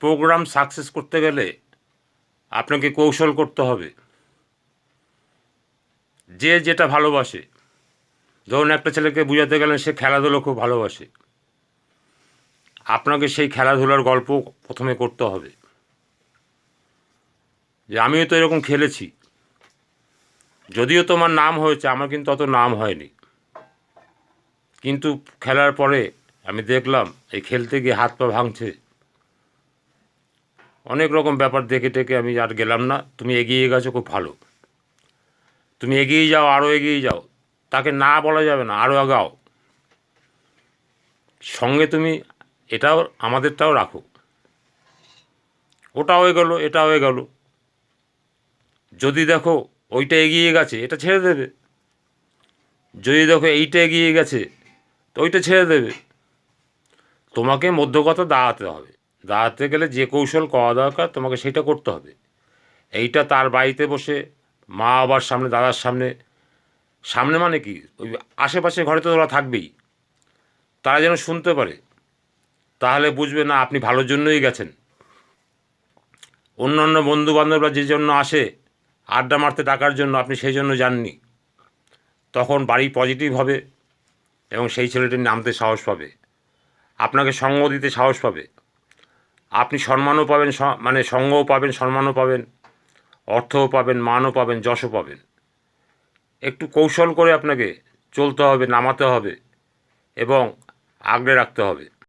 Programme success করতে গেলে আপনাকে কৌশল করতে হবে। যে যেটা ভালোবাসে, ধরুন একটা ছেলেকে বোঝাতে গেলেন সে খেলাধুলো খুব ভালোবাসে, আপনাকে সেই খেলাধুলার গল্প প্রথমে করতে হবে যে আমিও তো এরকম খেলেছি, যদিও তোমার নাম হয়েছে, আমার কিন্তু অত নাম হয়নি, কিন্তু খেলার পরে আমি দেখলাম এই খেলতে গিয়ে হাত পা ভাঙছে, অনেক রকম ব্যাপার দেখে টেকে আমি আর গেলাম না। তুমি এগিয়ে গেছো, খুব ভালো, তুমি এগিয়ে যাও, আরও এগিয়ে যাও, তাকে না বলা যাবে না, আরও আগাও, সঙ্গে তুমি এটাও আমাদেরটাও রাখো, ওটা হয়ে গেলো, এটা হয়ে গেল। যদি দেখো ওইটা এগিয়ে গেছে, এটা ছেড়ে দেবে, যদি দেখো এইটা এগিয়ে গেছে তো ওইটা ছেড়ে দেবে। তোমাকে মধ্যকথা দাঁড়াতে হবে, দাঁড়াতে গেলে যে কৌশল করা দরকার তোমাকে সেটা করতে হবে। এইটা তার বাড়িতে বসে মা বাবার সামনে, দাদার সামনে, সামনে মানে কি, ওই আশেপাশে ঘরে তো ওরা থাকবেই, তারা যেন শুনতে পারে, তাহলে বুঝবে না আপনি ভালোর জন্যই গেছেন। অন্য অন্য বন্ধুবান্ধবরা যে জন্য আসে আড্ডা মারতে, ডাকার জন্য, আপনি সেই জন্য যাননি, তখন বাড়ি পজিটিভ হবে এবং সেই ছেলেটি নামতে সাহস পাবে, আপনাকে সঙ্গ দিতে সাহস পাবে, আপনি সম্মানও পাবেন, মানে সঙ্গও পাবেন, সম্মানও পাবেন, অর্থও পাবেন, মানও পাবেন, যশও পাবেন। একটু কৌশল করে আপনাকে চলতে হবে, নামাতে হবে এবং আগলে রাখতে হবে।